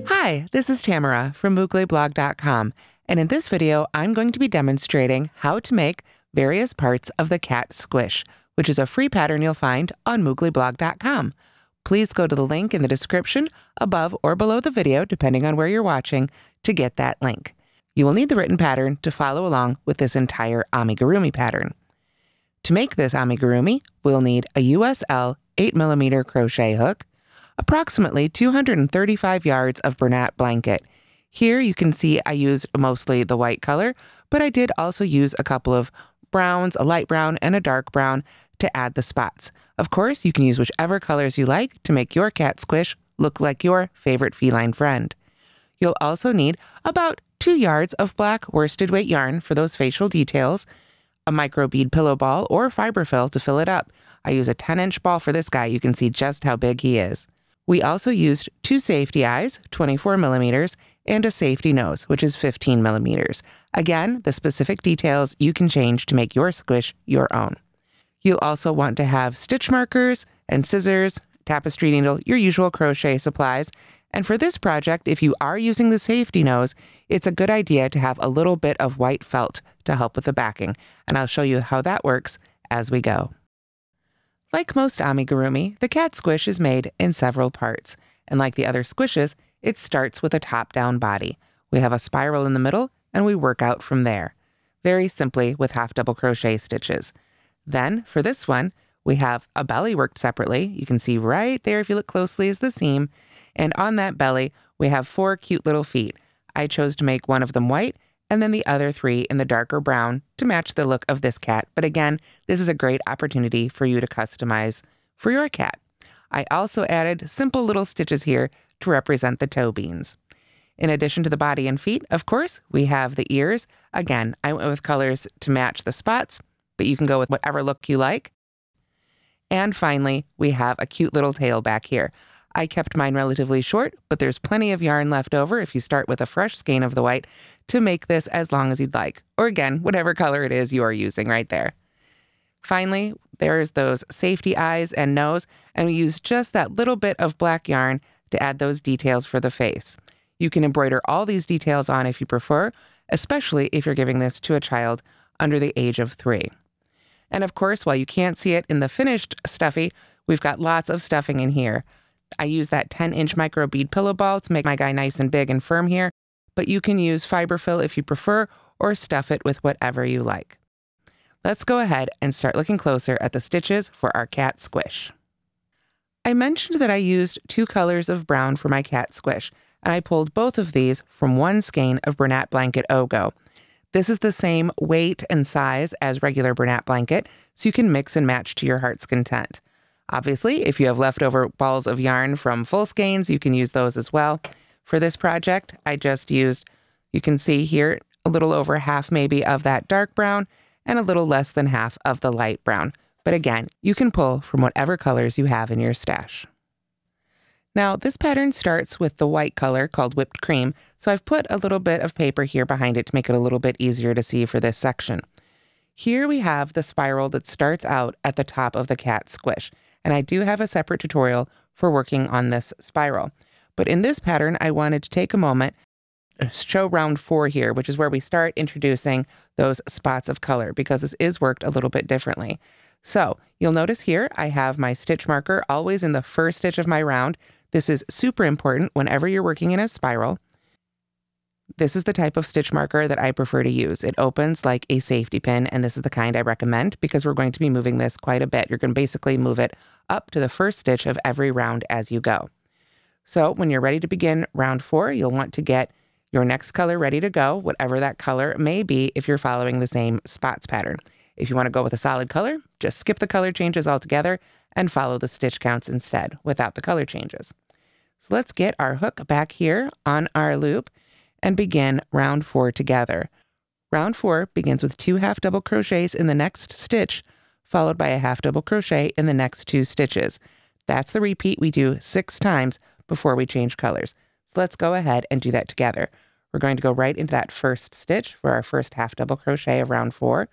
Hi, this is Tamara from mooglyblog.com, and in this video I'm going to be demonstrating how to make various parts of the Cat Squish, which is a free pattern you'll find on mooglyblog.com. Please go to the link in the description above or below the video, depending on where you're watching, to get that link. You will need the written pattern to follow along with this entire amigurumi pattern. To make this amigurumi, we'll need a USL 8mm crochet hook, approximately 235 yards of Bernat Blanket. Here you can see I used mostly the white color, but I did also use a couple of browns, a light brown and a dark brown, to add the spots. Of course, you can use whichever colors you like to make your cat squish look like your favorite feline friend. You'll also need about 2 yards of black worsted weight yarn for those facial details, a microbead pillow ball or fiberfill to fill it up. I use a 10-inch ball for this guy. You can see just how big he is. We also used 2 safety eyes, 24mm, and a safety nose, which is 15mm. Again, the specific details you can change to make your squish your own. You'll also want to have stitch markers and scissors, tapestry needle, your usual crochet supplies. And for this project, if you are using the safety nose, it's a good idea to have a little bit of white felt to help with the backing. And I'll show you how that works as we go. Like most amigurumi, the cat squish is made in several parts, and like the other squishes, it starts with a top-down body. We have a spiral in the middle, and we work out from there, very simply with half double crochet stitches. Then, for this one, we have a belly worked separately. You can see right there, if you look closely, is the seam, and on that belly, we have 4 cute little feet. I chose to make one of them white, and then the other 3 in the darker brown to match the look of this cat. But again, this is a great opportunity for you to customize for your cat. I also added simple little stitches here to represent the toe beans. In addition to the body and feet, of course, we have the ears. Again, I went with colors to match the spots, but you can go with whatever look you like. And finally, we have a cute little tail back here. I kept mine relatively short, but there's plenty of yarn left over if you start with a fresh skein of the white to make this as long as you'd like. Or again, whatever color it is you are using right there. Finally, there's those safety eyes and nose, and we use just that little bit of black yarn to add those details for the face. You can embroider all these details on if you prefer, especially if you're giving this to a child under the age of 3. And of course, while you can't see it in the finished stuffy, we've got lots of stuffing in here. I use that 10-inch microbead pillow ball to make my guy nice and big and firm here, but you can use fiberfill if you prefer, or stuff it with whatever you like. Let's go ahead and start looking closer at the stitches for our cat squish. I mentioned that I used 2 colors of brown for my cat squish, and I pulled both of these from 1 skein of Bernat Blanket Ogo. This is the same weight and size as regular Bernat Blanket, so you can mix and match to your heart's content. Obviously, if you have leftover balls of yarn from full skeins, you can use those as well. For this project, I just used, you can see here, a little over half maybe of that dark brown and a little less than half of the light brown. But again, you can pull from whatever colors you have in your stash. Now, this pattern starts with the white color called whipped cream, so I've put a little bit of paper here behind it to make it a little bit easier to see for this section. Here we have the spiral that starts out at the top of the cat squish, and I do have a separate tutorial for working on this spiral. But in this pattern, I wanted to take a moment to show round 4 here, which is where we start introducing those spots of color, because this is worked a little bit differently. So you'll notice here, I have my stitch marker always in the first stitch of my round. This is super important whenever you're working in a spiral. This is the type of stitch marker that I prefer to use. It opens like a safety pin, and this is the kind I recommend because we're going to be moving this quite a bit. You're going to basically move it up to the first stitch of every round as you go. So when you're ready to begin round 4, you'll want to get your next color ready to go, whatever that color may be if you're following the same spots pattern. If you want to go with a solid color, just skip the color changes altogether and follow the stitch counts instead without the color changes. So let's get our hook back here on our loop and begin round 4 together. Round 4 begins with 2 half double crochets in the next stitch, followed by a half double crochet in the next 2 stitches. That's the repeat we do 6 times before we change colors. So let's go ahead and do that together. We're going to go right into that first stitch for our first half double crochet of round 4.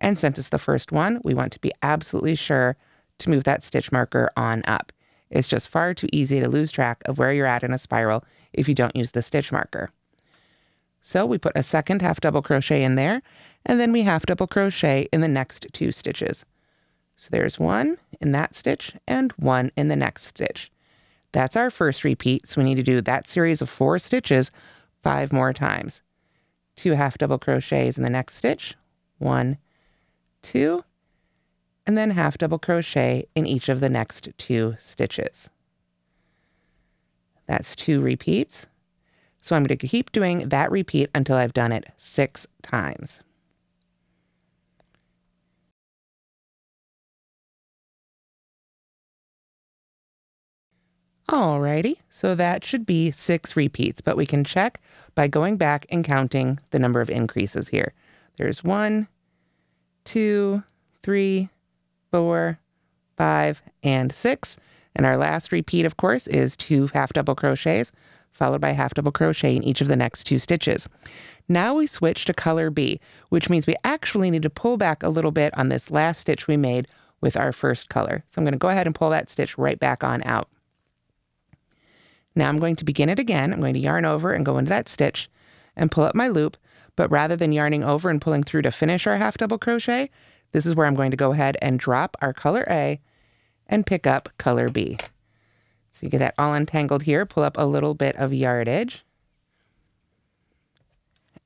And since it's the first one, we want to be absolutely sure to move that stitch marker on up. It's just far too easy to lose track of where you're at in a spiral if you don't use the stitch marker. So we put a second half double crochet in there, and then we half double crochet in the next 2 stitches. So there's 1 in that stitch and 1 in the next stitch. That's our first repeat, so we need to do that series of 4 stitches 5 more times. 2 half double crochets in the next stitch, 1, 2, and then half double crochet in each of the next 2 stitches. That's 2 repeats. So I'm going to keep doing that repeat until I've done it 6 times. Alrighty, so that should be 6 repeats, but we can check by going back and counting the number of increases here. There's 1, 2, 3, 4, 5, and 6. And our last repeat, of course, is 2 half double crochets, followed by half double crochet in each of the next 2 stitches. Now we switch to color B, which means we actually need to pull back a little bit on this last stitch we made with our first color. So I'm going to go ahead and pull that stitch right back on out. Now I'm going to begin it again. I'm going to yarn over and go into that stitch and pull up my loop, but rather than yarning over and pulling through to finish our half double crochet, this is where I'm going to go ahead and drop our color A and pick up color B. So you get that all untangled here, pull up a little bit of yardage,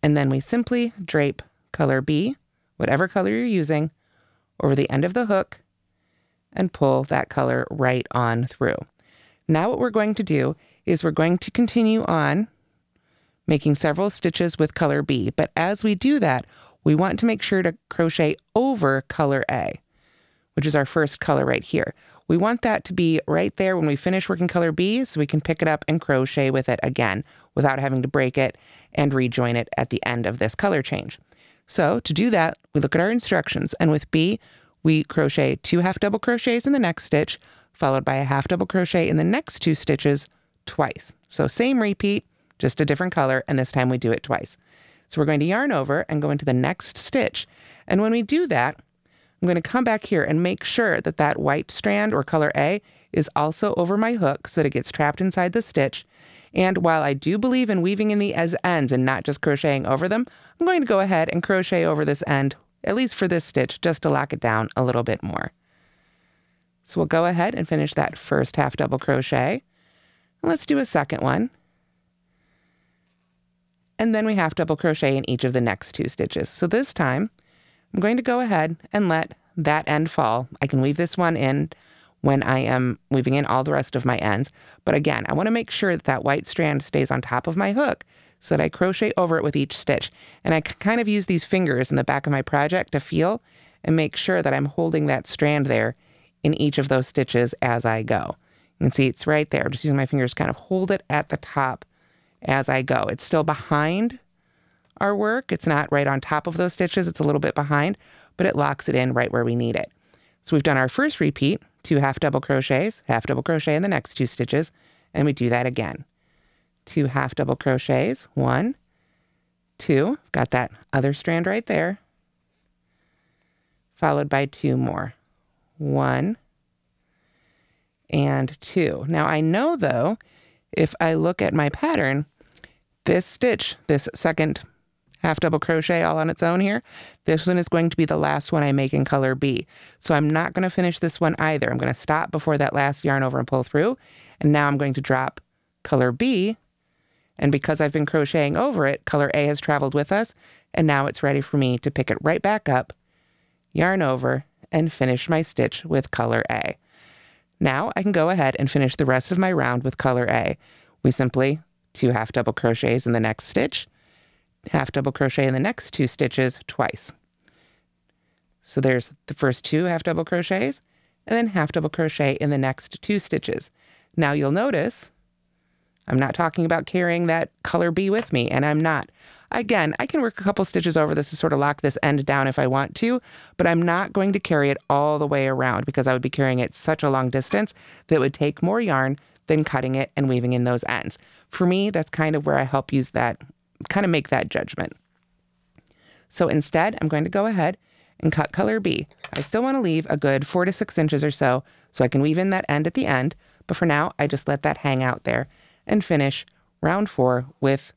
and then we simply drape color B, whatever color you're using, over the end of the hook and pull that color right on through. Now what we're going to do is we're going to continue on making several stitches with color B, but as we do that, we want to make sure to crochet over color A, which is our first color right here. We want that to be right there when we finish working color B so we can pick it up and crochet with it again without having to break it and rejoin it at the end of this color change. So to do that, we look at our instructions, and with B, we crochet 2 half double crochets in the next stitch, followed by a half double crochet in the next 2 stitches twice. So same repeat, just a different color, and this time we do it twice. So we're going to yarn over and go into the next stitch. And when we do that, I'm going to come back here and make sure that that white strand or color A is also over my hook so that it gets trapped inside the stitch. And while I do believe in weaving in the ends and not just crocheting over them, I'm going to go ahead and crochet over this end, at least for this stitch, just to lock it down a little bit more. So we'll go ahead and finish that first half double crochet. Let's do a second one. And then we half double crochet in each of the next 2 stitches. So this time, I'm going to go ahead and let that end fall. I can weave this one in when I am weaving in all the rest of my ends. But again, I want to make sure that that white strand stays on top of my hook so that I crochet over it with each stitch. And I kind of use these fingers in the back of my project to feel and make sure that I'm holding that strand there in each of those stitches as I go. You can see it's right there. I'm just using my fingers to kind of hold it at the top as I go. It's still behind our work. It's not right on top of those stitches. It's a little bit behind, but it locks it in right where we need it. So we've done our first repeat, 2 half double crochets, half double crochet in the next 2 stitches, and we do that again. 2 half double crochets, 1, 2, got that other strand right there, followed by 2 more, 1 and 2. Now I know though, if I look at my pattern, this stitch, this second half double crochet all on its own here, this one is going to be the last one I make in color B. So I'm not going to finish this one either. I'm going to stop before that last yarn over and pull through. And now I'm going to drop color B. And because I've been crocheting over it, color A has traveled with us. And now it's ready for me to pick it right back up, yarn over, and finish my stitch with color A. Now I can go ahead and finish the rest of my round with color A. We simply 2 half double crochets in the next stitch, half double crochet in the next 2 stitches twice. So there's the first 2 half double crochets, and then half double crochet in the next 2 stitches. Now you'll notice I'm not talking about carrying that color B with me, and I'm not. Again, I can work a couple stitches over this to sort of lock this end down if I want to, but I'm not going to carry it all the way around because I would be carrying it such a long distance that it would take more yarn than cutting it and weaving in those ends. For me, that's kind of where I help use that, kind of make that judgment. So instead, I'm going to go ahead and cut color B. I still want to leave a good 4 to 6 inches or so I can weave in that end at the end, but for now, I just let that hang out there and finish round 4 with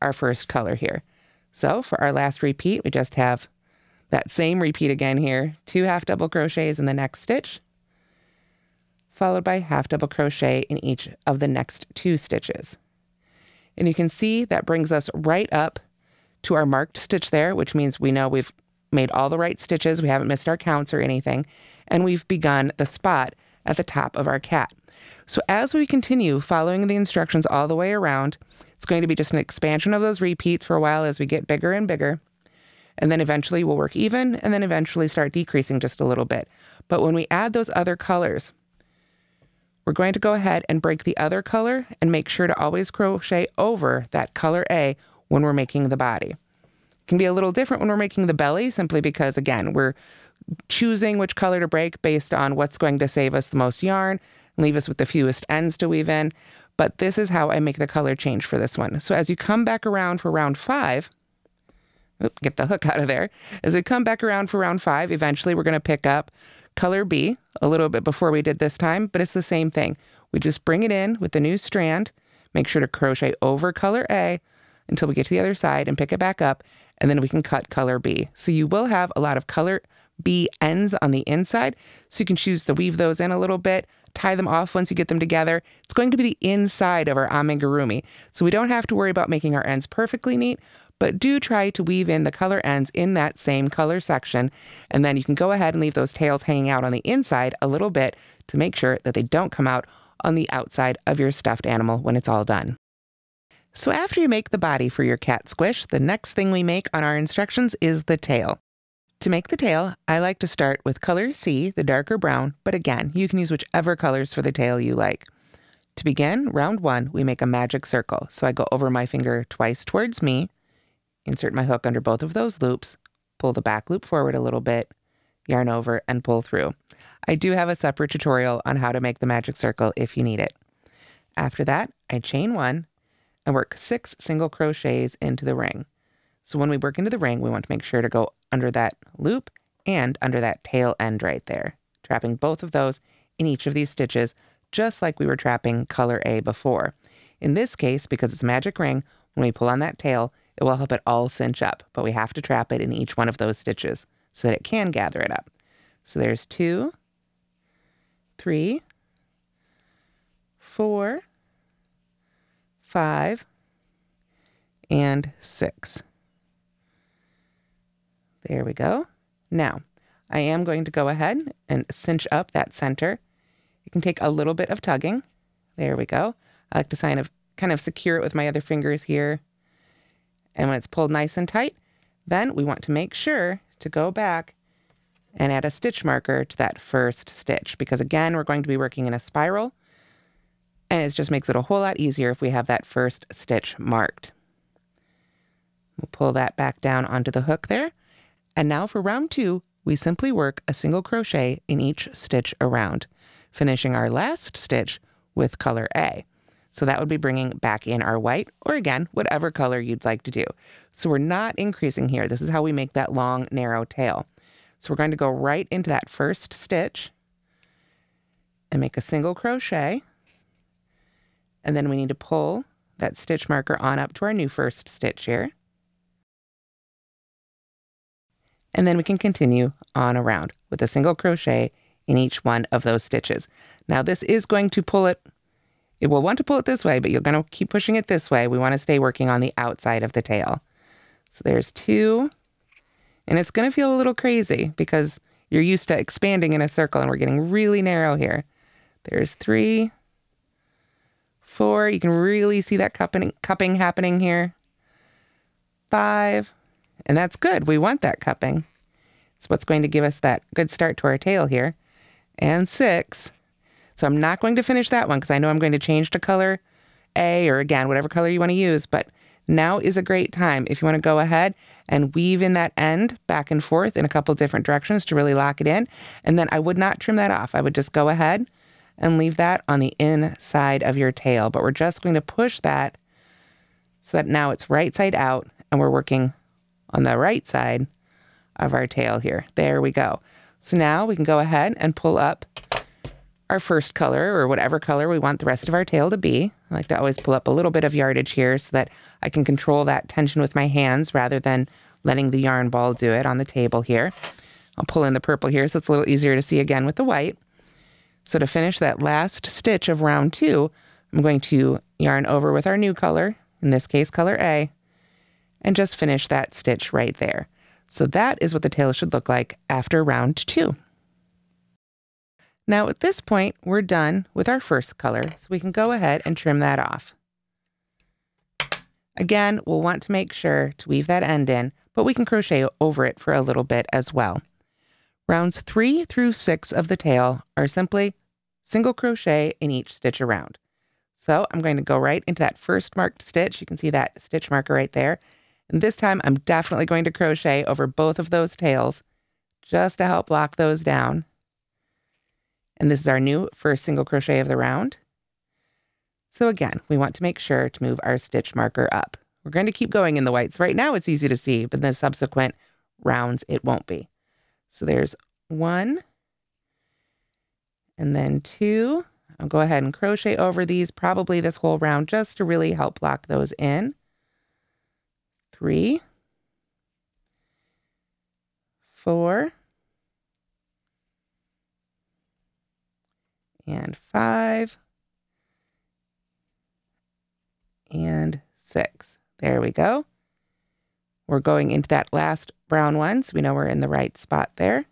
our first color here. So for our last repeat, we just have that same repeat again here, 2 half double crochets in the next stitch, followed by half double crochet in each of the next 2 stitches. And you can see that brings us right up to our marked stitch there, which means we know we've made all the right stitches, we haven't missed our counts or anything, and we've begun the spot at the top of our cat. So as we continue following the instructions all the way around, it's going to be just an expansion of those repeats for a while as we get bigger and bigger. And then eventually we'll work even, and then eventually start decreasing just a little bit. But when we add those other colors, we're going to go ahead and break the other color and make sure to always crochet over that color A when we're making the body. It can be a little different when we're making the belly, simply because, again, we're choosing which color to break based on what's going to save us the most yarn and leave us with the fewest ends to weave in. But this is how I make the color change for this one. So as you come back around for round 5, get the hook out of there. As we come back around for round 5, eventually we're going to pick up color B a little bit before we did this time, but it's the same thing. We just bring it in with the new strand, make sure to crochet over color A until we get to the other side and pick it back up, and then we can cut color B. So you will have a lot of color B ends on the inside, so you can choose to weave those in a little bit, tie them off once you get them together. It's going to be the inside of our amigurumi, so we don't have to worry about making our ends perfectly neat, but do try to weave in the color ends in that same color section, and then you can go ahead and leave those tails hanging out on the inside a little bit to make sure that they don't come out on the outside of your stuffed animal when it's all done. So after you make the body for your cat squish, the next thing we make on our instructions is the tail. To make the tail, I like to start with color C, the darker brown, but again, you can use whichever colors for the tail you like. To begin, round 1, we make a magic circle. So I go over my finger twice towards me, insert my hook under both of those loops, pull the back loop forward a little bit, yarn over, and pull through. I do have a separate tutorial on how to make the magic circle if you need it. After that, I chain 1 and work 6 single crochets into the ring. So when we work into the ring, we want to make sure to go under that loop and under that tail end right there, trapping both of those in each of these stitches, just like we were trapping color A before. In this case, because it's a magic ring, when we pull on that tail, it will help it all cinch up, but we have to trap it in each one of those stitches so that it can gather it up. So there's 2, 3, 4, 5, and 6. There we go. Now, I am going to go ahead and cinch up that center. It can take a little bit of tugging. There we go. I like to kind of secure it with my other fingers here. And when it's pulled nice and tight, then we want to make sure to go back and add a stitch marker to that first stitch, because again, we're going to be working in a spiral, and it just makes it a whole lot easier if we have that first stitch marked. We'll pull that back down onto the hook there. And now for round 2, we simply work a single crochet in each stitch around, finishing our last stitch with color A. So that would be bringing back in our white, or again, whatever color you'd like to do. So we're not increasing here. This is how we make that long, narrow tail. So we're going to go right into that first stitch and make a single crochet. And then we need to pull that stitch marker on up to our new first stitch here. And then we can continue on around with a single crochet in each one of those stitches. Now this is going to pull it. It will want to pull it this way, but you're going to keep pushing it this way. We want to stay working on the outside of the tail. So there's 2. And it's going to feel a little crazy because you're used to expanding in a circle and we're getting really narrow here. There's 3, 4. You can really see that cupping happening here. 5. And that's good. We want that cupping. It's what's going to give us that good start to our tail here. And 6. So I'm not going to finish that one because I know I'm going to change to color A, or again, whatever color you want to use. But now is a great time if you want to go ahead and weave in that end back and forth in a couple different directions to really lock it in. And then I would not trim that off. I would just go ahead and leave that on the inside of your tail. But we're just going to push that so that now it's right side out and we're working on the right side of our tail here. There we go. So now we can go ahead and pull up our first color, or whatever color we want the rest of our tail to be. I like to always pull up a little bit of yardage here so that I can control that tension with my hands rather than letting the yarn ball do it on the table here. I'll pull in the purple here so it's a little easier to see again with the white. So to finish that last stitch of round 2, I'm going to yarn over with our new color, in this case color A, and just finish that stitch right there. So that is what the tail should look like after round 2. Now at this point, we're done with our first color, so we can go ahead and trim that off. Again, we'll want to make sure to weave that end in, but we can crochet over it for a little bit as well. Rounds 3 through 6 of the tail are simply single crochet in each stitch around. So I'm going to go right into that first marked stitch. You can see that stitch marker right there. And this time I'm definitely going to crochet over both of those tails just to help lock those down. And this is our new first single crochet of the round. So again, we want to make sure to move our stitch marker up. We're going to keep going in the whites. Right now it's easy to see, but in the subsequent rounds it won't be. So there's 1, and then 2. I'll go ahead and crochet over these, probably this whole round, just to really help lock those in. 3, 4, and 5, and 6. There we go. We're going into that last brown one, so we know we're in the right spot there.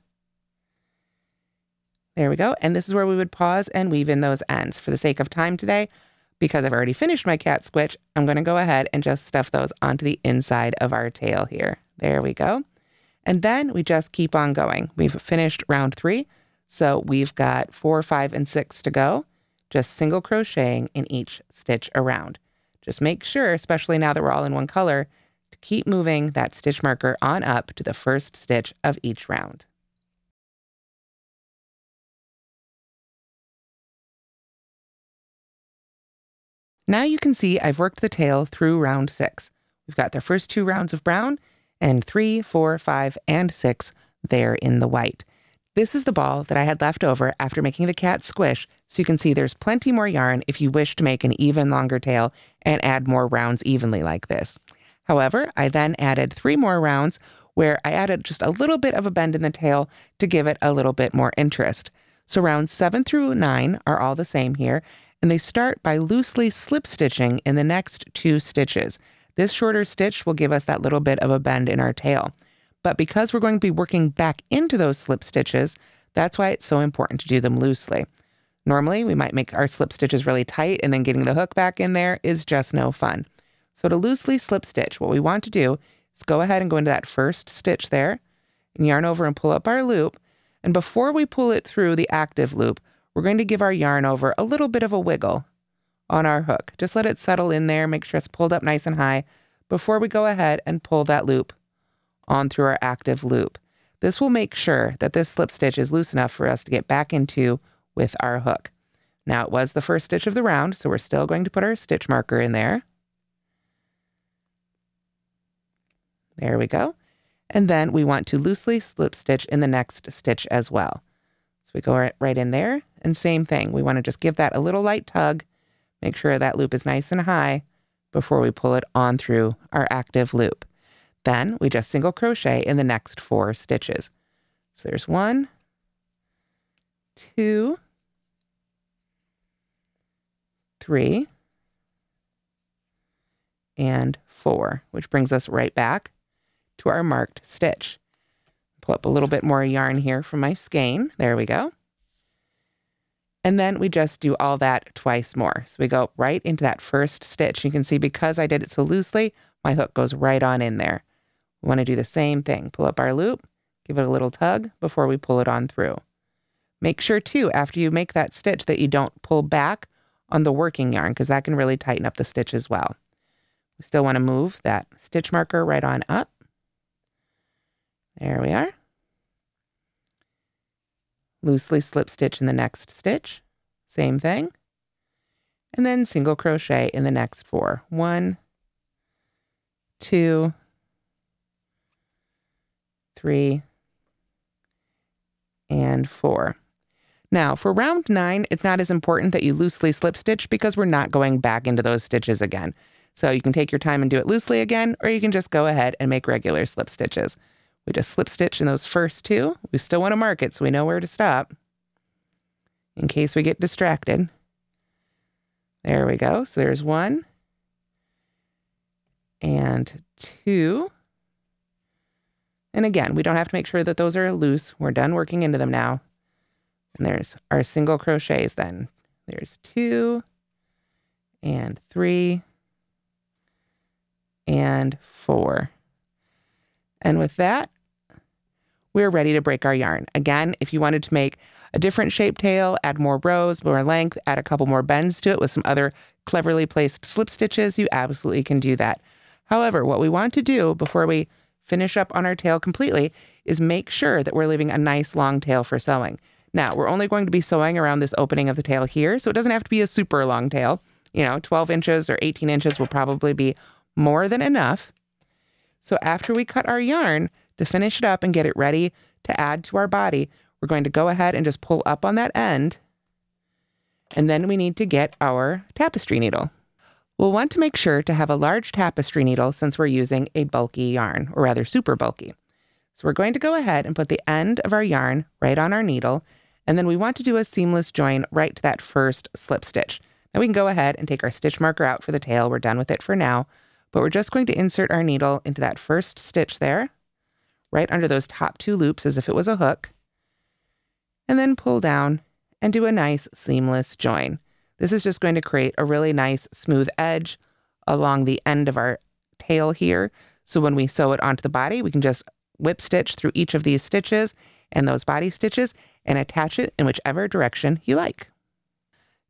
There we go. And this is where we would pause and weave in those ends. For the sake of time today, because I've already finished my cat squish, I'm going to go ahead and just stuff those onto the inside of our tail here. There we go. And then we just keep on going. We've finished round 3, so we've got 4, 5, and 6 to go. Just single crocheting in each stitch around. Just make sure, especially now that we're all in one color, to keep moving that stitch marker on up to the first stitch of each round. Now you can see I've worked the tail through round 6. We've got the first 2 rounds of brown and 3, 4, 5, and 6 there in the white. This is the ball that I had left over after making the cat squish, so you can see there's plenty more yarn if you wish to make an even longer tail and add more rounds evenly like this. However, I then added 3 more rounds where I added just a little bit of a bend in the tail to give it a little bit more interest. So rounds 7 through 9 are all the same here, and they start by loosely slip stitching in the next 2 stitches. This shorter stitch will give us that little bit of a bend in our tail. But because we're going to be working back into those slip stitches, that's why it's so important to do them loosely. Normally, we might make our slip stitches really tight, and then getting the hook back in there is just no fun. So to loosely slip stitch, what we want to do is go ahead and go into that first stitch there, and yarn over and pull up our loop. And before we pull it through the active loop, we're going to give our yarn over a little bit of a wiggle on our hook. Just let it settle in there, make sure it's pulled up nice and high before we go ahead and pull that loop on through our active loop. This will make sure that this slip stitch is loose enough for us to get back into with our hook. Now it was the first stitch of the round, so we're still going to put our stitch marker in there. There we go. And then we want to loosely slip stitch in the next stitch as well. So we go right in there, and same thing. We want to just give that a little light tug, make sure that loop is nice and high before we pull it on through our active loop. Then we just single crochet in the next 4 stitches. So there's 1, 2, 3, and 4, which brings us right back to our marked stitch. Pull up a little bit more yarn here from my skein. There we go. And then we just do all that twice more. So we go right into that first stitch. You can see because I did it so loosely, my hook goes right on in there. We want to do the same thing. Pull up our loop, give it a little tug before we pull it on through. Make sure too, after you make that stitch, that you don't pull back on the working yarn, because that can really tighten up the stitch as well. We still want to move that stitch marker right on up. There we are. Loosely slip stitch in the next stitch. Same thing. And then single crochet in the next 4. 1, 2, 3, and 4. Now, for round 9, it's not as important that you loosely slip stitch because we're not going back into those stitches again. So you can take your time and do it loosely again, or you can just go ahead and make regular slip stitches. We just slip stitch in those first 2. We still want to mark it so we know where to stop in case we get distracted. There we go. So there's 1 and 2. And again, we don't have to make sure that those are loose. We're done working into them now. And there's our single crochets then. There's 2 and 3 and 4. And with that, we're ready to break our yarn. Again, if you wanted to make a different shape tail, add more rows, more length, add a couple more bends to it with some other cleverly placed slip stitches, you absolutely can do that. However, what we want to do before we finish up on our tail completely is make sure that we're leaving a nice long tail for sewing. Now, we're only going to be sewing around this opening of the tail here, so it doesn't have to be a super long tail. 12 inches or 18 inches will probably be more than enough. So after we cut our yarn to finish it up and get it ready to add to our body, we're going to go ahead and just pull up on that end. And then we need to get our tapestry needle. We'll want to make sure to have a large tapestry needle since we're using a bulky yarn, or rather super bulky. So we're going to go ahead and put the end of our yarn right on our needle, and then we want to do a seamless join right to that first slip stitch. Now we can go ahead and take our stitch marker out for the tail. We're done with it for now, but we're just going to insert our needle into that first stitch there, right under those top 2 loops as if it was a hook, and then pull down and do a nice seamless join. This is just going to create a really nice smooth edge along the end of our tail here. So when we sew it onto the body, we can just whip stitch through each of these stitches and those body stitches and attach it in whichever direction you like.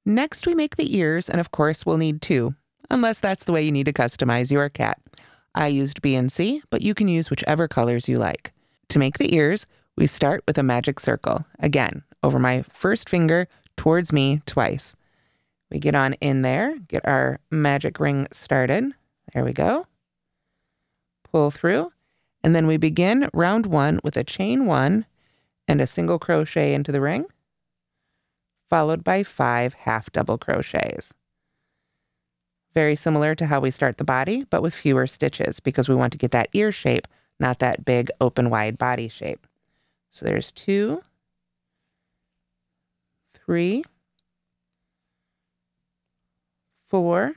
Next, we make the ears, and of course we'll need 2, unless that's the way you need to customize your cat. I used B and C, but you can use whichever colors you like. To make the ears, we start with a magic circle. Again, over my first finger towards me twice. We get on in there, get our magic ring started. There we go. Pull through, and then we begin round 1 with a chain 1 and a single crochet into the ring, followed by 5 half double crochets. Very similar to how we start the body, but with fewer stitches because we want to get that ear shape, not that big open wide body shape. So there's 2, 3, 4,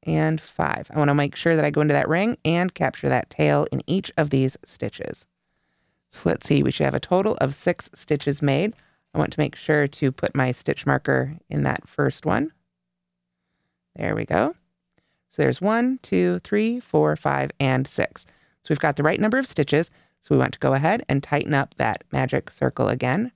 and 5. I want to make sure that I go into that ring and capture that tail in each of these stitches. So let's see, we should have a total of 6 stitches made. I want to make sure to put my stitch marker in that first one. There we go. So there's 1, 2, 3, 4, 5, and 6. So we've got the right number of stitches. So we want to go ahead and tighten up that magic circle again,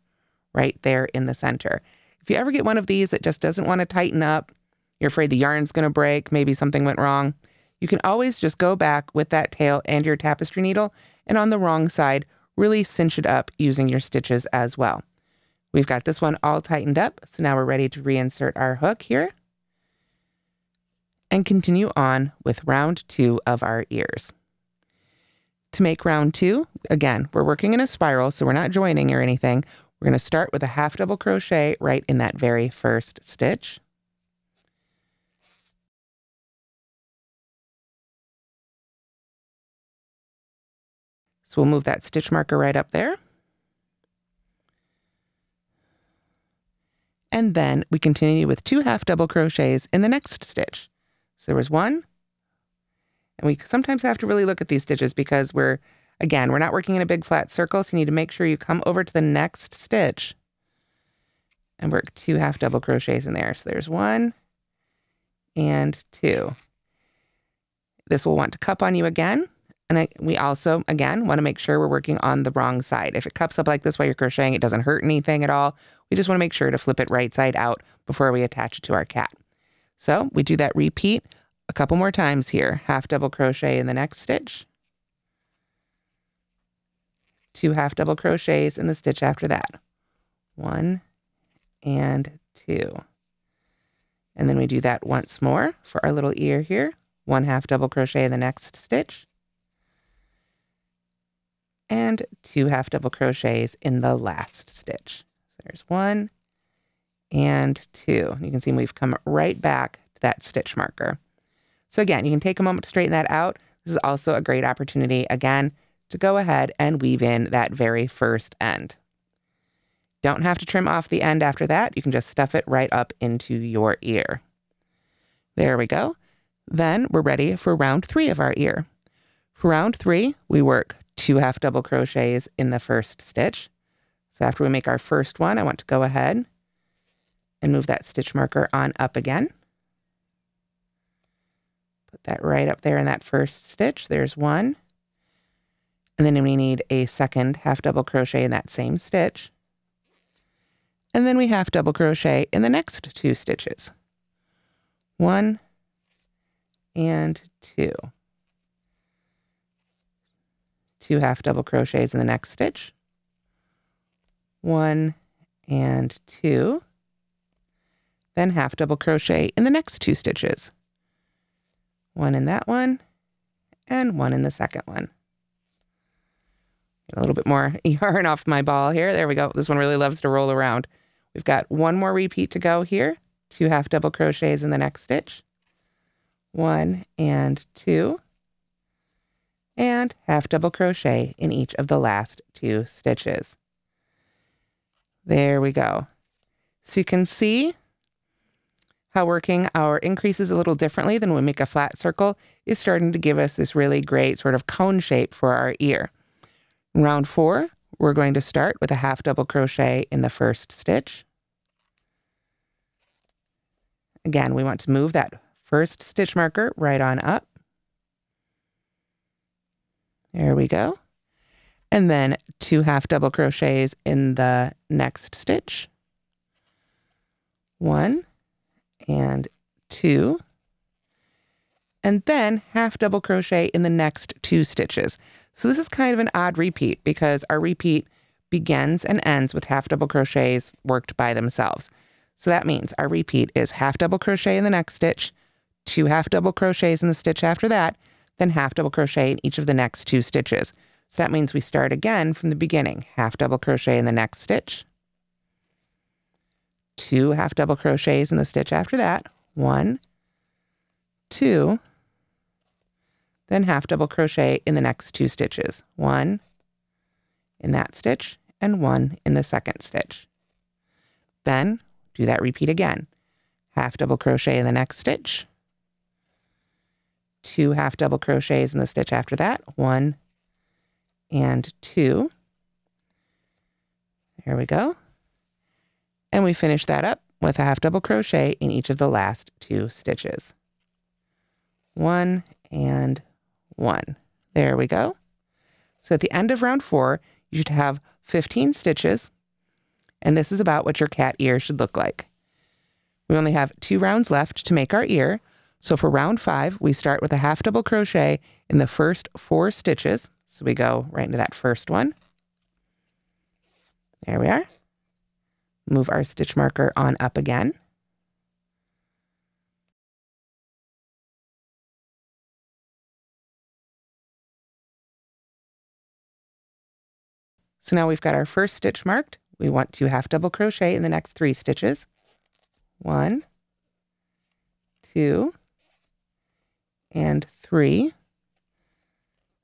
right there in the center. If you ever get one of these that just doesn't want to tighten up, you're afraid the yarn's going to break, maybe something went wrong, you can always just go back with that tail and your tapestry needle, and on the wrong side, really cinch it up using your stitches as well. We've got this one all tightened up, so now we're ready to reinsert our hook here and continue on with round 2 of our ears. To make round 2, again, we're working in a spiral, so we're not joining or anything. We're going to start with a half double crochet right in that very first stitch. So we'll move that stitch marker right up there. And then we continue with 2 half double crochets in the next stitch. So there was 1. And we sometimes have to really look at these stitches because we're not working in a big flat circle, so you need to make sure you come over to the next stitch and work 2 half double crochets in there. So there's 1 and 2. This will want to cup on you again. And we also, again, want to make sure we're working on the wrong side. If it cups up like this while you're crocheting, it doesn't hurt anything at all. We just want to make sure to flip it right side out before we attach it to our cat. So we do that repeat a couple more times here. Half double crochet in the next stitch. 2 half double crochets in the stitch after that. 1 and 2. And then we do that once more for our little ear here. 1 half double crochet in the next stitch. and 2 half double crochets in the last stitch. So there's 1 and 2. You can see we've come right back to that stitch marker. So again, you can take a moment to straighten that out. This is also a great opportunity, again, to go ahead and weave in that very first end. Don't have to trim off the end after that. You can just stuff it right up into your ear. There we go. Then we're ready for round 3 of our ear. For round 3, we work 2 half double crochets in the first stitch. So after we make our first one, I want to go ahead and move that stitch marker on up again. Put that right up there in that first stitch. There's 1. And then we need a second half double crochet in that same stitch. And then we half double crochet in the next 2 stitches. 1 and 2. 2 half double crochets in the next stitch. 1 and 2. Then half double crochet in the next 2 stitches. 1 in that one, and 1 in the second one. Get a little bit more yarn off my ball here. There we go. This one really loves to roll around. We've got 1 more repeat to go here. 2 half double crochets in the next stitch. 1 and 2. And half double crochet in each of the last 2 stitches. There we go. So you can see how working our increases a little differently than when we make a flat circle is starting to give us this really great sort of cone shape for our ear. In round 4, we're going to start with a half double crochet in the first stitch. Again, we want to move that first stitch marker right on up. There we go. And then 2 half double crochets in the next stitch. 1 and 2. And then half double crochet in the next 2 stitches. So this is kind of an odd repeat because our repeat begins and ends with half double crochets worked by themselves. So that means our repeat is half double crochet in the next stitch, 2 half double crochets in the stitch after that, then half double crochet in each of the next 2 stitches. So that means we start again from the beginning. Half double crochet in the next stitch, 2 half double crochets in the stitch after that, 1, 2, then half double crochet in the next 2 stitches, 1 in that stitch and 1 in the second stitch. Then do that repeat again. Half double crochet in the next stitch, 2 half double crochets in the stitch after that, 1 and 2. There we go. And we finish that up with a half double crochet in each of the last 2 stitches. 1 and 1. There we go. So at the end of round 4, you should have 15 stitches, and this is about what your cat ear should look like. We only have 2 rounds left to make our ear. So for round 5, we start with a half double crochet in the first 4 stitches. So we go right into that first one. There we are. Move our stitch marker on up again. So now we've got our first stitch marked. We want to half double crochet in the next 3 stitches. 1, 2, and 3.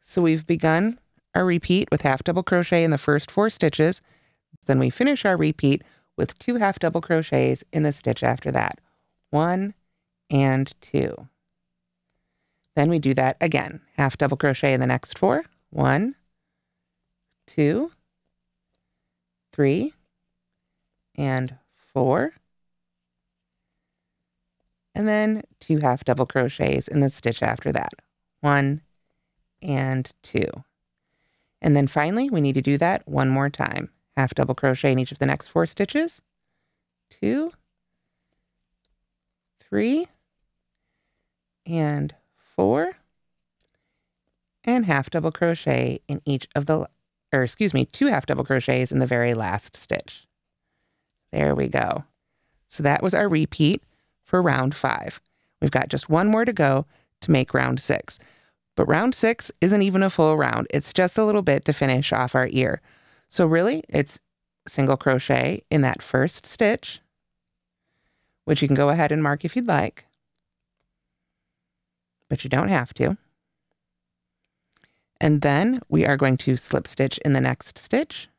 So we've begun our repeat with half double crochet in the first 4 stitches. Then we finish our repeat with 2 half double crochets in the stitch after that. 1 and 2. Then we do that again. Half double crochet in the next 4. 1, 2, 3, and 4. And then 2 half double crochets in the stitch after that. 1 and 2. And then finally, we need to do that one more time. Half double crochet in each of the next 4 stitches. 2, 3, and 4. And half double crochet in each of the, 2 half double crochets in the very last stitch. There we go. So that was our repeat for round 5. We've got just one more to go to make round 6. But round 6 isn't even a full round. It's just a little bit to finish off our ear. So really, it's single crochet in that first stitch, which you can go ahead and mark if you'd like, but you don't have to. And then we are going to slip stitch in the next stitch.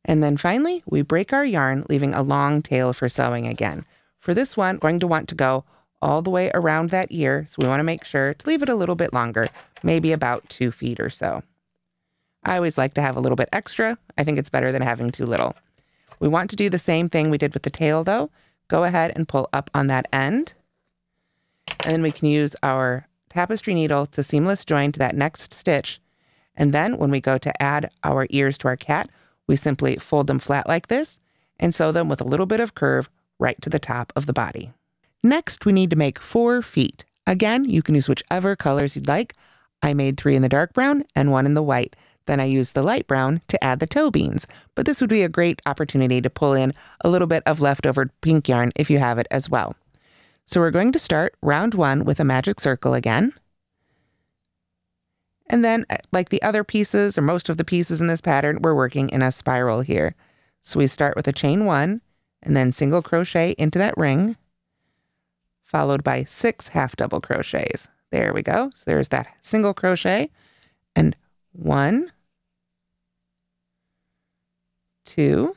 And then finally, we break our yarn, leaving a long tail for sewing again. For this one, we're going to want to go all the way around that ear, so we want to make sure to leave it a little bit longer, maybe about 2 feet or so. I always like to have a little bit extra. I think it's better than having too little. We want to do the same thing we did with the tail though. Go ahead and pull up on that end. And then we can use our tapestry needle to seamless join to that next stitch. And then when we go to add our ears to our cat, we simply fold them flat like this and sew them with a little bit of curve right to the top of the body. Next, we need to make 4 feet. Again, you can use whichever colors you'd like. I made 3 in the dark brown and 1 in the white. Then I used the light brown to add the toe beans. But this would be a great opportunity to pull in a little bit of leftover pink yarn if you have it as well. So we're going to start round 1 with a magic circle again. And then, like the other pieces, or most of the pieces in this pattern, we're working in a spiral here. So we start with a chain 1, and then single crochet into that ring, followed by 6 half double crochets. There we go. So there's that single crochet, and 1, 2,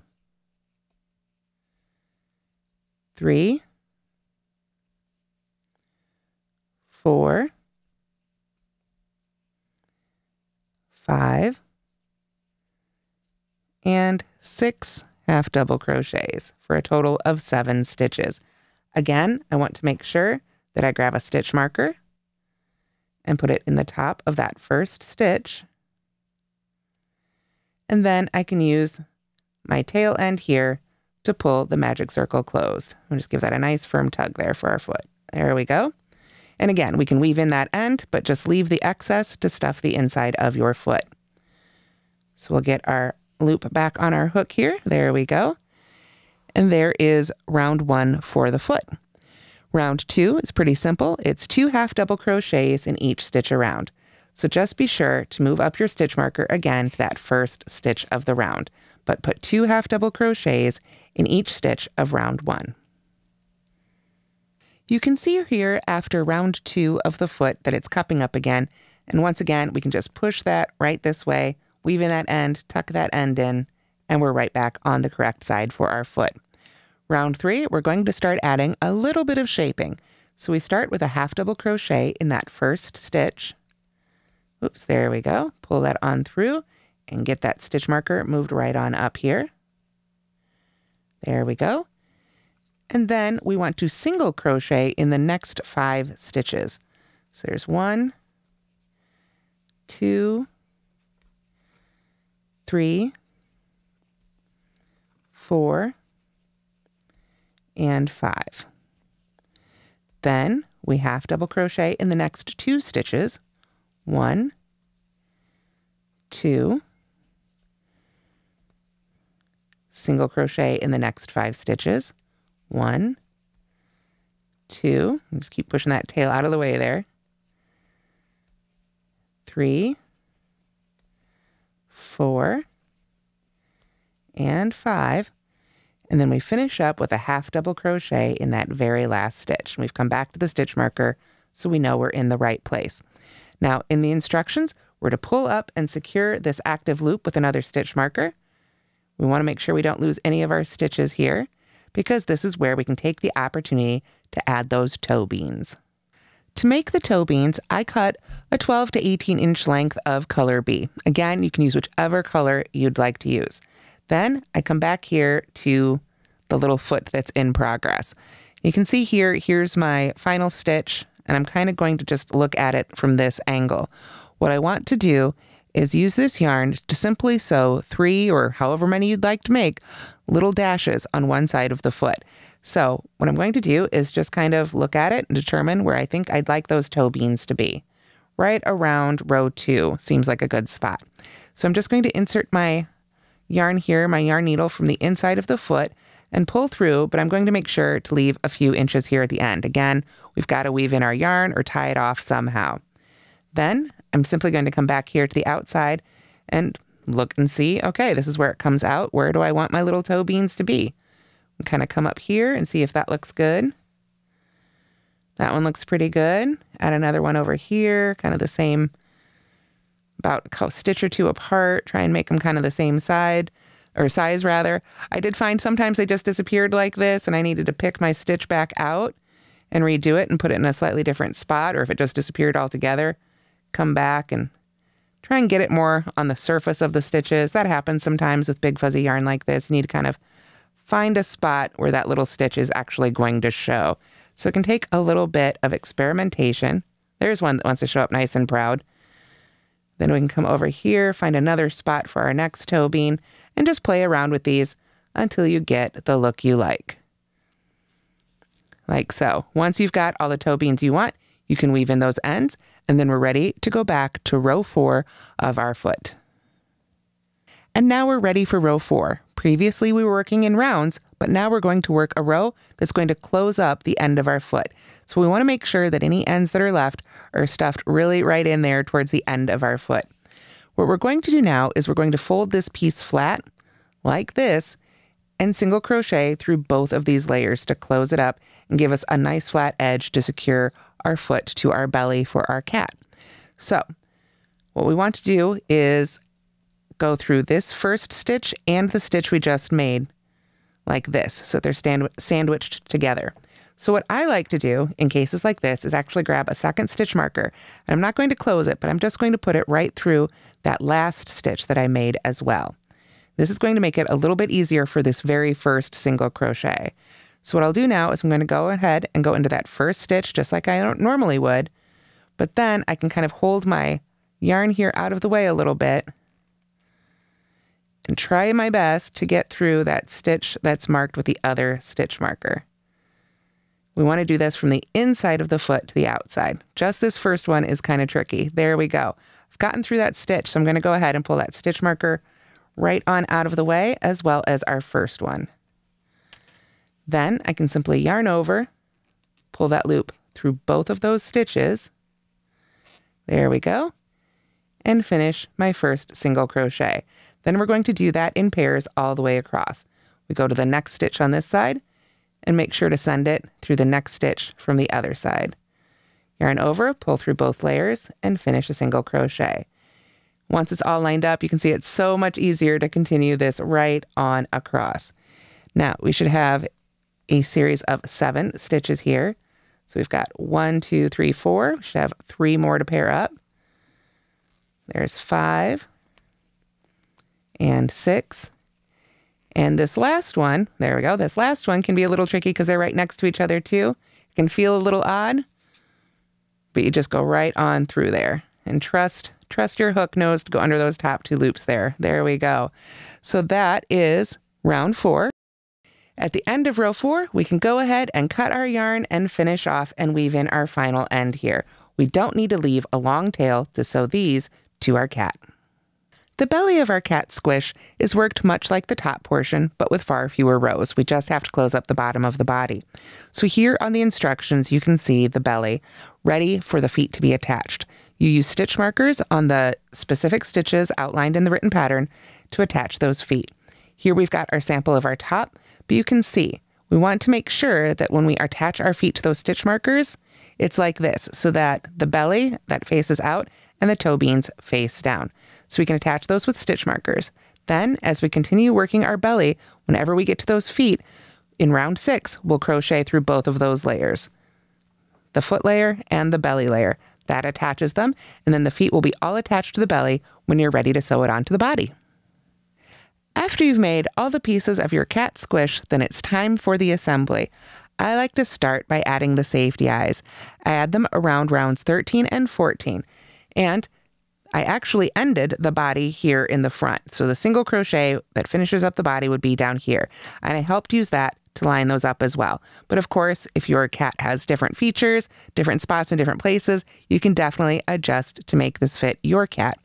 3, 4, 5, and 6 half double crochets for a total of 7 stitches. Again, I want to make sure that I grab a stitch marker and put it in the top of that first stitch. And then I can use my tail end here to pull the magic circle closed. I'll just give that a nice firm tug there for our foot. There we go. And again, we can weave in that end, but just leave the excess to stuff the inside of your foot. So we'll get our loop back on our hook here. There we go. And there is round 1 for the foot. Round 2 is pretty simple. It's 2 half double crochets in each stitch around. So just be sure to move up your stitch marker again to that first stitch of the round, but put 2 half double crochets in each stitch of round 1. You can see here after round 2 of the foot that it's cupping up again. And once again, we can just push that right this way, weave in that end, tuck that end in, and we're right back on the correct side for our foot. Round 3, we're going to start adding a little bit of shaping. So we start with a half double crochet in that first stitch. Oops, there we go. Pull that on through and get that stitch marker moved right on up here. There we go. And then we want to single crochet in the next 5 stitches. So there's 1, 2, 3, 4, and 5. Then we half double crochet in the next 2 stitches. 1, 2, single crochet in the next 5 stitches. 1, 2, just keep pushing that tail out of the way there. 3, 4, and 5. And then we finish up with a half double crochet in that very last stitch. And we've come back to the stitch marker so we know we're in the right place. Now in the instructions, we're to pull up and secure this active loop with another stitch marker. We want to make sure we don't lose any of our stitches here, because this is where we can take the opportunity to add those toe beans. To make the toe beans, I cut a 12 to 18 inch length of color B. Again, you can use whichever color you'd like to use. Then I come back here to the little foot that's in progress. You can see here, here's my final stitch, and I'm kind of going to just look at it from this angle. What I want to do is use this yarn to simply sew 3 or however many you'd like to make little dashes on one side of the foot. So what I'm going to do is just kind of look at it and determine where I think I'd like those toe beans to be. Right around row 2 seems like a good spot. So I'm just going to insert my yarn here, my yarn needle from the inside of the foot, and pull through, but I'm going to make sure to leave a few inches here at the end. Again, we've got to weave in our yarn or tie it off somehow. Then I'm simply going to come back here to the outside and look and see, okay, this is where it comes out. Where do I want my little toe beans to be? And kind of come up here and see if that looks good. That one looks pretty good. Add another one over here, kind of the same, about a stitch or two apart. Try and make them kind of the same size rather. I did find sometimes they just disappeared like this and I needed to pick my stitch back out and redo it and put it in a slightly different spot, or if it just disappeared altogether, come back and try and get it more on the surface of the stitches. That happens sometimes with big fuzzy yarn like this. You need to kind of find a spot where that little stitch is actually going to show. So it can take a little bit of experimentation. There's one that wants to show up nice and proud. Then we can come over here, find another spot for our next toe bean, and just play around with these until you get the look you like. Like so. Once you've got all the toe beans you want, you can weave in those ends, and then we're ready to go back to row 4 of our foot. And now we're ready for row 4. Previously we were working in rounds, but now we're going to work a row that's going to close up the end of our foot. So we want to make sure that any ends that are left are stuffed really right in there towards the end of our foot. What we're going to do now is we're going to fold this piece flat like this and single crochet through both of these layers to close it up and give us a nice flat edge to secure our foot to our belly for our cat. So what we want to do is go through this first stitch and the stitch we just made like this, so they're sandwiched together. So what I like to do in cases like this is actually grab a second stitch marker, and I'm not going to close it, but I'm just going to put it right through that last stitch that I made as well. This is going to make it a little bit easier for this very first single crochet. So what I'll do now is I'm going to go ahead and go into that first stitch just like I normally would, but then I can kind of hold my yarn here out of the way a little bit and try my best to get through that stitch that's marked with the other stitch marker. We want to do this from the inside of the foot to the outside. Just this first one is kind of tricky. There we go. I've gotten through that stitch, so I'm going to go ahead and pull that stitch marker right on out of the way, as well as our first one. Then I can simply yarn over, pull that loop through both of those stitches. There we go. And finish my first single crochet. Then we're going to do that in pairs all the way across. We go to the next stitch on this side and make sure to send it through the next stitch from the other side. Yarn over, pull through both layers, and finish a single crochet. Once it's all lined up, you can see it's so much easier to continue this right on across. Now, we should have a series of 7 stitches here. So we've got 1, 2, 3, 4. We should have 3 more to pair up. There's 5. And 6. And this last one, there we go, this last one can be a little tricky because they're right next to each other too. It can feel a little odd, but you just go right on through there and trust your hook nose to go under those top 2 loops there. There we go. So that is round 4. At the end of row 4, we can go ahead and cut our yarn and finish off and weave in our final end here. We don't need to leave a long tail to sew these to our cat. The belly of our cat squish is worked much like the top portion, but with far fewer rows. We just have to close up the bottom of the body. So here on the instructions, you can see the belly ready for the feet to be attached. You use stitch markers on the specific stitches outlined in the written pattern to attach those feet. Here we've got our sample of our top, but you can see we want to make sure that when we attach our feet to those stitch markers, it's like this, so that the belly that faces out and the toe beans face down. So we can attach those with stitch markers. Then, as we continue working our belly, whenever we get to those feet, in round 6, we'll crochet through both of those layers, the foot layer and the belly layer. That attaches them, and then the feet will be all attached to the belly when you're ready to sew it onto the body. After you've made all the pieces of your cat squish, then it's time for the assembly. I like to start by adding the safety eyes. I add them around rounds 13 and 14. And I actually ended the body here in the front. So the single crochet that finishes up the body would be down here. And I helped use that to line those up as well. But of course, if your cat has different features, different spots in different places, you can definitely adjust to make this fit your cat.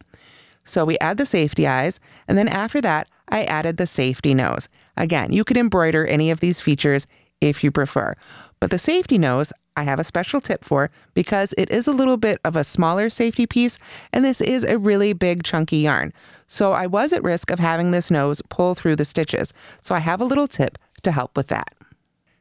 So we add the safety eyes, and then after that, I added the safety nose. Again, you could embroider any of these features if you prefer, but the safety nose I have a special tip for because it is a little bit of a smaller safety piece, and this is a really big chunky yarn. So I was at risk of having this nose pull through the stitches, so I have a little tip to help with that.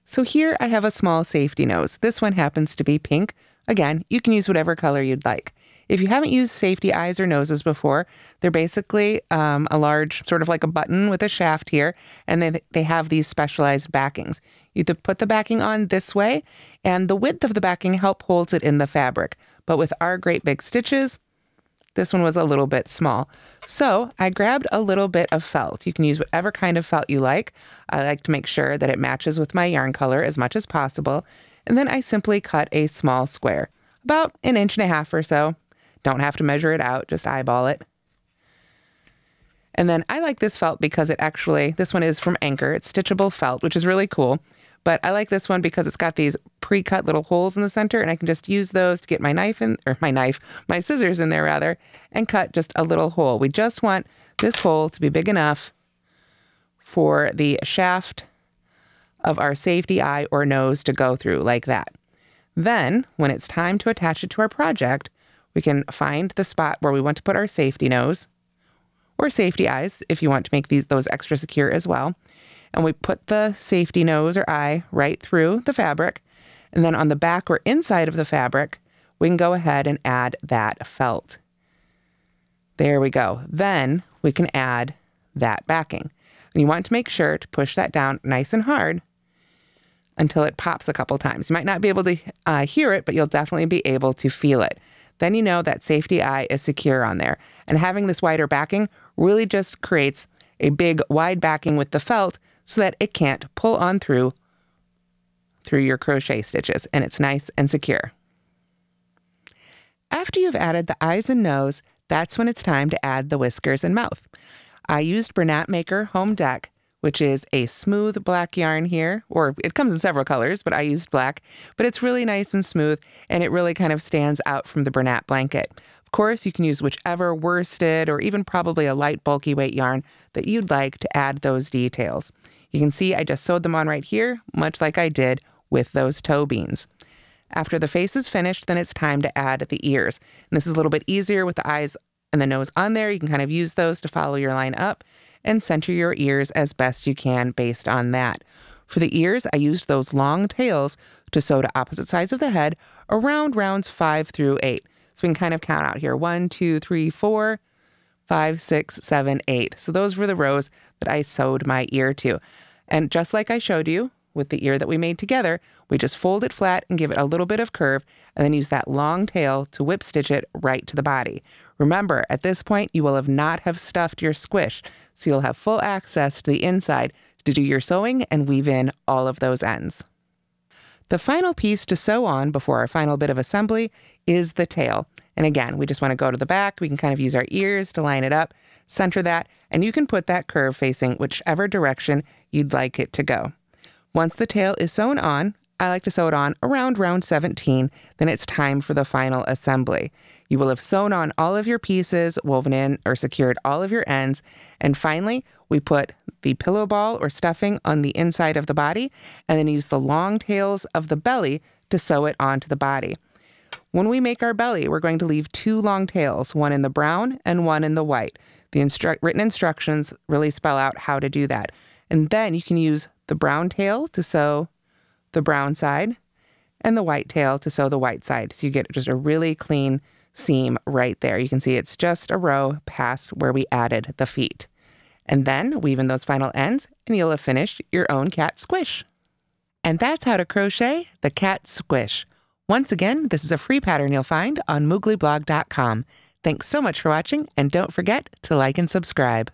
So here I have a small safety nose. This one happens to be pink. Again, you can use whatever color you'd like. If you haven't used safety eyes or noses before, they're basically a large, sort of like a button with a shaft here, and they have these specialized backings. You put the backing on this way, and the width of the backing holds it in the fabric. But with our great big stitches, this one was a little bit small. So I grabbed a little bit of felt. You can use whatever kind of felt you like. I like to make sure that it matches with my yarn color as much as possible. And then I simply cut a small square, about 1.5 inches or so. Don't have to measure it out, just eyeball it. And then I like this felt because this one is from Anchor. It's stitchable felt, which is really cool. But I like this one because it's got these pre-cut little holes in the center, and I can just use those to get my scissors in there rather, and cut just a little hole. We just want this hole to be big enough for the shaft of our safety eye or nose to go through like that. Then, when it's time to attach it to our project, we can find the spot where we want to put our safety nose, or safety eyes if you want to make those extra secure as well. And we put the safety nose or eye right through the fabric. And then on the back or inside of the fabric, we can go ahead and add that felt. There we go. Then we can add that backing. And you want to make sure to push that down nice and hard until it pops a couple times. You might not be able to hear it, but you'll definitely be able to feel it. Then you know that safety eye is secure on there. And having this wider backing really just creates a big wide backing with the felt so that it can't pull on through your crochet stitches, and it's nice and secure. After you've added the eyes and nose, that's when it's time to add the whiskers and mouth. I used Bernat Maker Home Deck, which is a smooth black yarn here, or it comes in several colors, but I used black, but it's really nice and smooth, and it really kind of stands out from the Bernat Blanket. Of course, you can use whichever worsted or even probably a light bulky weight yarn that you'd like to add those details. You can see I just sewed them on right here, much like I did with those toe beans. After the face is finished, then it's time to add the ears. And this is a little bit easier with the eyes and the nose on there. You can kind of use those to follow your line up and center your ears as best you can based on that. For the ears, I used those long tails to sew to opposite sides of the head around rounds 5 through 8. So we can kind of count out here, 1, 2, 3, 4, 5, 6, 7, 8. So those were the rows that I sewed my ear to. And just like I showed you with the ear that we made together, we just fold it flat and give it a little bit of curve, and then use that long tail to whip stitch it right to the body. Remember, at this point, you will not have stuffed your squish, so you'll have full access to the inside to do your sewing and weave in all of those ends. The final piece to sew on before our final bit of assembly is the tail. And again, we just want to go to the back. We can kind of use our ears to line it up, center that, and you can put that curve facing whichever direction you'd like it to go. Once the tail is sewn on, I like to sew it on around round 17, then it's time for the final assembly. You will have sewn on all of your pieces, woven in or secured all of your ends, and finally, we put the pillow ball or stuffing on the inside of the body, and then use the long tails of the belly to sew it onto the body. When we make our belly, we're going to leave 2 long tails, one in the brown and one in the white. The written instructions really spell out how to do that. And then you can use the brown tail to sew the brown side and the white tail to sew the white side. So you get just a really clean seam right there. You can see it's just a row past where we added the feet. And then weave in those final ends and you'll have finished your own cat squish. And that's how to crochet the cat squish. Once again, this is a free pattern you'll find on mooglyblog.com. Thanks so much for watching, and don't forget to like and subscribe.